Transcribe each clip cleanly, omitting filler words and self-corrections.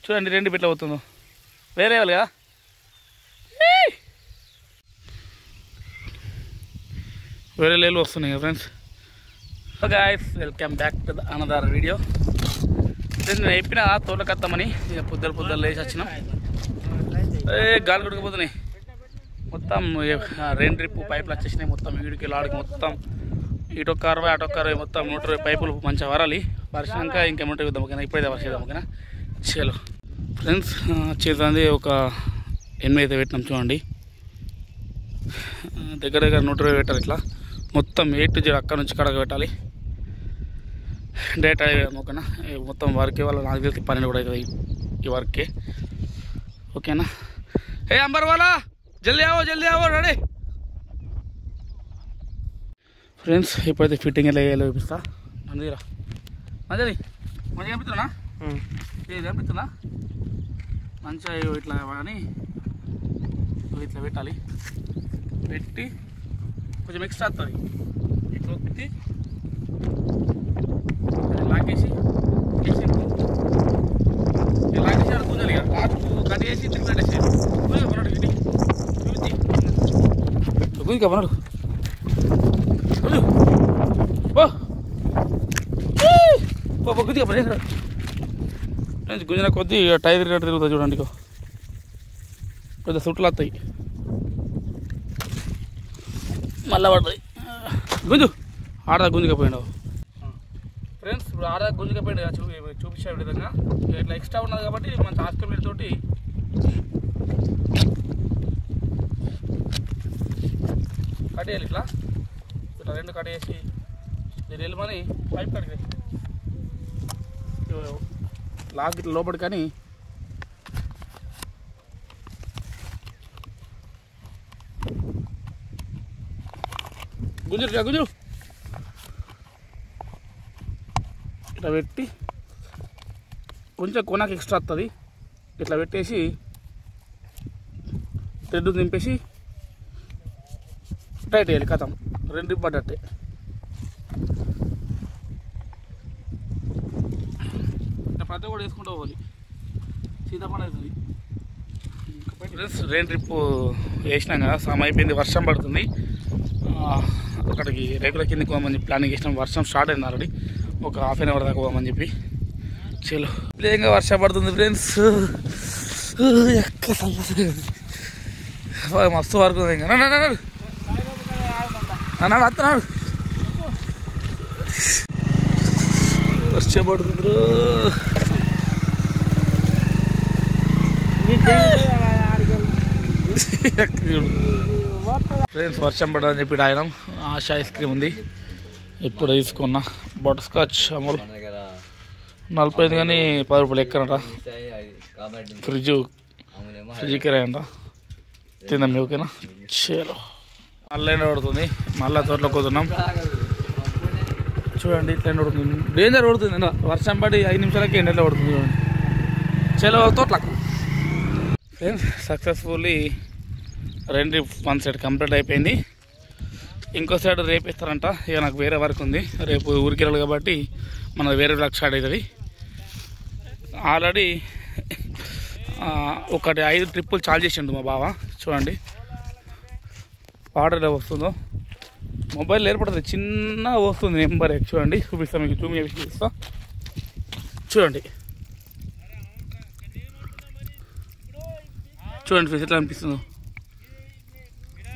చూడండి రెండు బిట్ల పోతుందో వేరే వాళ్ళు కదా. వేరే లేలు వస్తున్నాయి కదా friends. Guys welcome back to another video. నేను చెప్పిన తోటకత్తమని ఇక పొద్దులు లేచి వచ్చినాం. గాలి కొట్టుకుపోతున్నాయి మొత్తం. రెండు ట్రిప్ పైపులు వచ్చేసినాయి మొత్తం. వీడికి లాడికి మొత్తం ఇటొక్క 60 అటొక్క 60 మొత్తం 120 పైపులు మంచిగా వరాలి. వర్షాక ఇంకేమంటే చూద్దాం ఓకేనా. ఇప్పుడైతే వర్షేద్దాం ఓకేనా. చలో ఫ్రెండ్స్ చేస్తుంది ఒక 8 అయితే పెట్టినాం చూడండి. దగ్గర 120 పెట్టాలి. ఇట్లా మొత్తం 8 to 0 అక్కడ నుంచి కడగ పెట్టాలి. డేట్ అయ్యాము ఓకేనా. మొత్తం వర్క్ వాళ్ళ నాకు తెలిసి 12 కూడా అవుతుంది ఈ వర్క్కి ఓకేనా. ఏ అంబర్ వాళ్ళ జల్దీ ఆవో రెడీ ఫ్రెండ్స్. ఇప్పుడైతే ఫిట్టింగ్ ఎలా వేయాలో చూపిస్తా. మంచిగా కనిపిస్తున్నా కనిపిస్తున్నా మంచిగా ఇట్లా కానీ ఇట్లా పెట్టాలి. పెట్టి కొంచెం ఎక్స్ట్రా వస్తుంది. ఇట్లా ఒత్తి లాగేసి కూర్చోాలి. లాస్ట్ కట్ చేసి తిరిగి పెట్టేసి కొన్నాడు ఇటు గుంజుకా కొన్నాడు గుంజుకా ఫ్రెండ్స్. గుంజిన కొద్దీ టైర్ తిరిగినట్టు తిరుగుతుంది చూడండి. పెద్ద సుట్లు వస్తాయి మళ్ళా పడుతుంది. గుంజు ఆడదా గుంజుకపోయినావు ఫ్రెండ్స్. ఇప్పుడు ఆడదా గుంజుకపోయింది చూపించే విధంగా ఇట్లా ఎక్స్ట్రా ఉన్నది కాబట్టి మన హాస్పిటల్ తోటి కట్టేయాలి. ఇట్లా రెండు కట్టేసి నేను వెళ్ళమని పైప్ కడిగేసి లాక్ ఇట్లా లోపలి కానీ గుంజు ఇట్లా పెట్టి కొంచెం కొనకు ఎక్స్ట్రా వస్తుంది. ఇట్లా పెట్టేసి థ్రెడ్ దింపేసి టైట్ వేయాలి. కథం రెండు పడ్డట్టే. ఇట్లా ప్రతి కూడా వేసుకుంటూ పోవాలి. సీతాపండు అవుతుంది. రెయిన్ ట్రిప్ వేసినాం కదా. సమయం అయిపోయింది. వర్షం పడుతుంది. అక్కడికి రేకుల కిందకి పోమని ప్లానింగ్ చేసినాం. వర్షం స్టార్ట్ అయింది ఆల్రెడీ. ఒక ½ an hour దాకా పోమని చెప్పి. చలో ప్లేయింగ్గా వర్షం పడుతుంది ఫ్రెండ్స్. మస్తు వరకు ఇంకా అన్నాడు వస్తున్నాడు. వర్షం పడుతుంది ఫ్రెండ్స్. వర్షం పడదని చెప్పి ఆయన ఆశ ఐస్ క్రీమ్ ఉంది. ఇప్పుడు తీసుకున్నా బటర్ స్కాచ్ అమూల్ 45 కానీ 10 రూపాయలు ఎక్కనట. ఫ్రిడ్జ్కి రాయంట. తిందాం ఓకేనా. చలో మళ్ళీ ఎండ పడుతుంది. మళ్ళీ తోటలోకి పోతున్నాం చూడండి. ఇట్లా ఎండ పడుతుంది. డేంజర్ పడుతుంది. వర్షం పడి 5 నిమిషాలకి ఎండలో పడుతుంది చూడండి. చలో తోటలకు ఫ్రెండ్స్. సక్సెస్ఫుల్లీ రెండు వన్ సైడ్ కంప్లీట్ అయిపోయింది. ఇంకో సైడ్ రేపు ఇస్తారంట. ఇక నాకు వేరే వర్క్ ఉంది. రేపు ఊరికి వెళ్ళాలి కాబట్టి మనకు వేరే వర్క్ స్టార్ట్ అవుతుంది. ఆల్రెడీ ఒకటి 5 ట్రిప్పులు చార్జ్ చేసిండు మా బావ. చూడండి వాటర్ ఎలా వస్తుందో మొబైల్ ఏర్పడుతుంది. చిన్న వస్తుంది నెంబర్. చూడండి చూపిస్తాను మీకు. జూమ్ చేసి చూపిస్తా చూడండి. చూడండి ఫ్రెండ్స్ ఎట్లా అనిపిస్తుందో.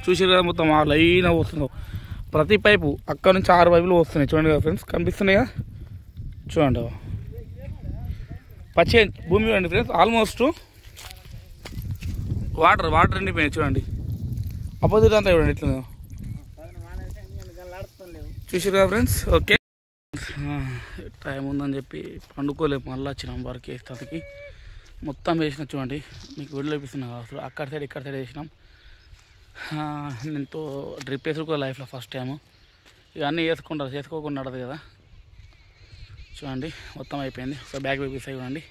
చూసారు కదా మొత్తం ఆ లైన్ వస్తుందో. ప్రతి పైపు అక్కడ నుంచి 6 పైపులు వస్తున్నాయి చూడండి కదా ఫ్రెండ్స్. కనిపిస్తున్నాయి కదా చూడండి. పచ్చి భూమి చూడండి ఫ్రెండ్స్. ఆల్మోస్ట్ వాటర్ ఎండిపోయినాయి చూడండి. అపోజిట్ అంతా చూడండి ఎట్లా చూసారు కదా ఫ్రెండ్స్. ఓకే టైం ఉందని చెప్పి పండుకోలేము. మళ్ళీ వచ్చినాం వర్క్ వేస్తానికి. మొత్తం వేసిన చూడండి. మీకు వీడియో చూపిస్తున్నాం అసలు. అక్కడ సైడ్ ఇక్కడ సైడ్ వేసినాం. నేను డ్రిప్ వేసుకో లైఫ్లో ఫస్ట్ టైము. ఇవన్నీ చేసుకోకుండా నడదు కదా. చూడండి మొత్తం అయిపోయింది. ఒక బ్యాగ్ వేపిస్తాయి చూడండి.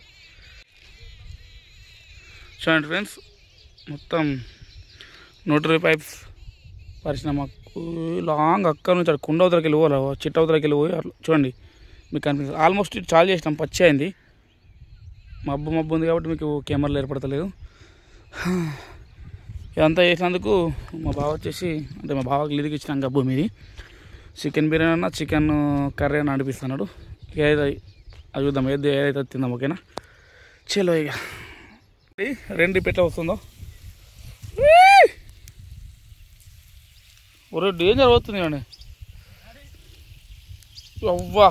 చూడండి ఫ్రెండ్స్ మొత్తం 120 పైప్స్ పరిచిన మాకు లాంగ్ అక్కడ నుంచి కుండ అవతలకి వెళ్ళి పోవాలి. చిట్ట అవతలకి వెళ్ళి పోయి అట్లా చూడండి మీకు కనిపిస్తుంది. ఆల్మోస్ట్ చాలు చేసినాం. పచ్చి అయింది మబ్బు ఉంది కాబట్టి మీకు కెమెరాలు ఏర్పడతలేదు. ఇదంతా చేసినందుకు మా బావ వచ్చేసి అంటే మా బావకి లిదికి ఇచ్చినాం గబ్బు మీది చికెన్ బిర్యానీ అన్న చికెన్ కర్రీ అని నడిపిస్తున్నాడు. ఏదైతే అది చూద్దాం ఏదైతే తిందాం. ఓకేనా చలో ఇక 2 పెట్ట వస్తుందో ఒరే డేంజర్ అవుతుంది అండి. అవ్వా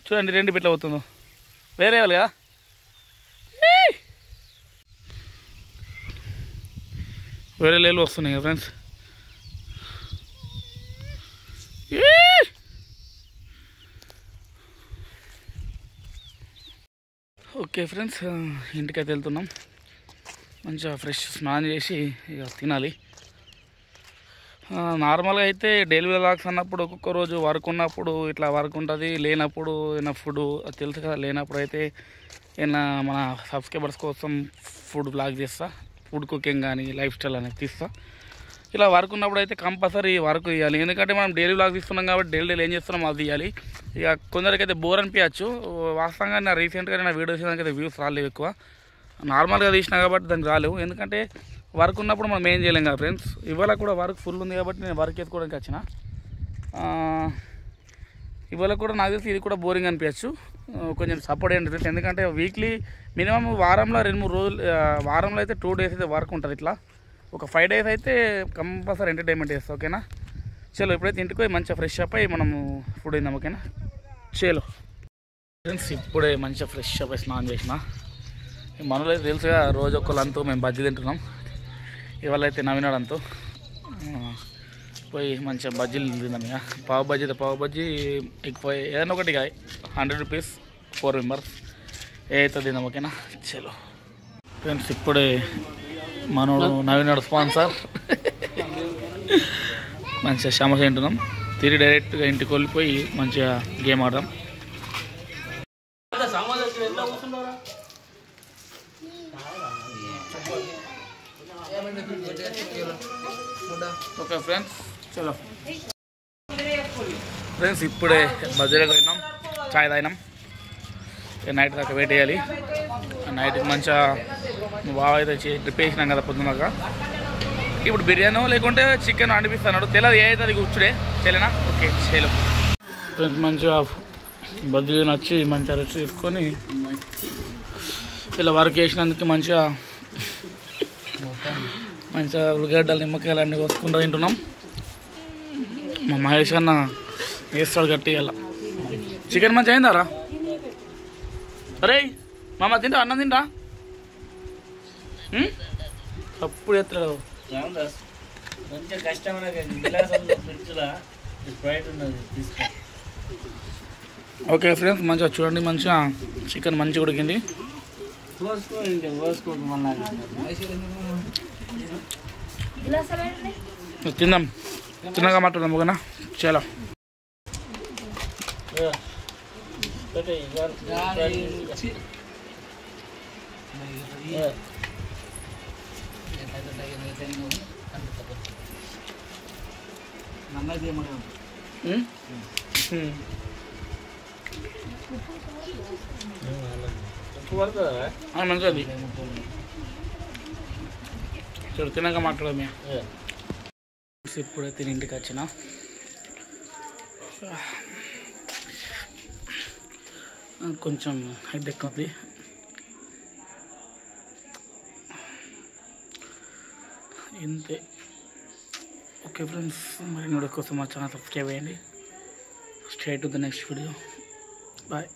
చూడండి 2 పెట్ట అవుతుందో వేరే వాళ్ళు కదా. వేరే లేలు వస్తున్నాయి కదా ఫ్రెండ్స్. ఓకే ఫ్రెండ్స్ ఇంటికైతే వెళ్తున్నాం. మంచిగా ఫ్రెష్ స్నానం చేసి ఇక తినాలి. నార్మల్గా అయితే డైలీ వ్లాగ్స్ అన్నప్పుడు ఒక్కొక్క రోజు వర్క్ ఉన్నప్పుడు ఇట్లా వర్క్ ఉంటుంది, లేనప్పుడు ఏమైనా ఫుడ్ తెలుసు కదా. లేనప్పుడు అయితే ఏమైనా మన సబ్స్క్రైబర్స్ కోసం ఫుడ్ వ్లాగ్ చేస్తా, ఫుడ్ కుకింగ్ కానీ లైఫ్ స్టైల్ అనేది తీస్తా. ఇలా వర్క్ ఉన్నప్పుడు అయితే కంపల్సరీ వర్క్ చేయాలి. ఎందుకంటే మనం డైలీ వ్లాగ్ తీస్తున్నాం కాబట్టి డైలీ ఏం చేస్తున్నాం అది తీయాలి. ఇక కొందరికైతే బోర్ అనిపించచ్చు. వాస్తవంగా నా రీసెంట్గా నా వీడియో తీసినాకైతే వ్యూస్ రాలేవు ఎక్కువ. నార్మల్గా తీసినా కాబట్టి దానికి రాలేవు. ఎందుకంటే వర్క్ ఉన్నప్పుడు మనం ఏం చేయలేం కదా ఫ్రెండ్స్. ఇవాళ కూడా వర్క్ ఫుల్ ఉంది కాబట్టి నేను వర్క్ చేసుకోవడానికి వచ్చిన. ఇవాళ కూడా నాకు తెలిసి ఇది కూడా బోరింగ్ అనిపించచ్చు. కొంచెం సపోర్ట్ అయ్యండి ఫ్రెండ్స్. ఎందుకంటే వీక్లీ మినిమం వారంలో 2-3 రోజులు, వారంలో అయితే 2 days అయితే వర్క్ ఉంటుంది. ఇట్లా ఒక 5 days అయితే కంపల్సరీ ఎంటర్టైన్మెంట్ చేస్తాం. ఓకేనా చలో ఇప్పుడైతే ఇంటికి పోయి మంచిగా ఫ్రెష్ అప్ అయ్యి మనం ఫుడ్ తిందాం. ఓకేనా చలో ఫ్రెండ్స్ ఇప్పుడే మంచిగా ఫ్రెష్ అప్ అయ్యి స్నానం చేసిన. మనలో అయితే తెలుసుగా రోజు ఒక్కళ్ళంతా మేము బజ్జీ తింటున్నాం. ఇవాళ అయితే నవ్వినాడంతో పోయి మంచిగా బజ్జీలు తిందాం. ఇక పావు బజ్జీ ఎక్కువ ఏదైనా ఒకటి 100 rupees 4 members ఏదైతే తిందాం. ఓకేనా చలో ఫ్రెండ్స్ ఇప్పుడే మనోడు నవ్వినాడు స్పాన్సర్ మంచిగా సమోసా తింటున్నాం. తిరిగి డైరెక్ట్గా ఇంటికి వెళ్ళిపోయి మంచిగా గేమ్ ఆడదాం. ఓకే ఫ్రెండ్స్ చలో ఫ్రెండ్స్ ఇప్పుడే బజ్జీలకు పోయినాం, చాయ్ తాగినాం. నైట్ దాకా వెయిట్ చేయాలి. నైట్కి మంచిగా బాగా అయితే ట్రిప్ వేసినాం కదా పొద్దున్నాక. ఇప్పుడు బిర్యానీ లేకుంటే చికెన్ అనిపిస్తున్నాడు. తెలియదు ఏదైతే అది కూర్చుడే తెలియనా. ఓకే చలో ఫ్రెండ్స్ మంచిగా బజ్జీలు నచ్చి మంచిగా రెస్ట్ తీసుకొని ఇలా వర్క్ చేసినందుకు మంచిగా ఉల్లిగడ్డలు నిమ్మకాయలు అన్నీ కోసుకుంటూ తింటున్నాం. మా మహేష్ అన్న వేస్తాడు గట్టి. ఇలా చికెన్ మంచిగా అయిందారా? అరే మామ తింటా, అన్నం తింటా. అప్పుడు ఎత్తలేడు ఓకే ఫ్రెండ్స్ మంచిగా చూడండి. మంచిగా చికెన్ మంచిగా ఉడికింది. తిందాం, తిన్నగా మాట్లాడదాం. ఓకేనా చాలా మంచిది చూడు తినక మాట్లాడమే. ఇప్పుడైతే ఇంటికి వచ్చిన కొంచెం హెడేక్ ఉంది. ఇంతే. ఓకే ఫ్రెండ్స్ మరి వీడియో కోసం మా ఛానల్ సబ్స్క్రైబ్ చేయండి. Straight to the next video. Bye.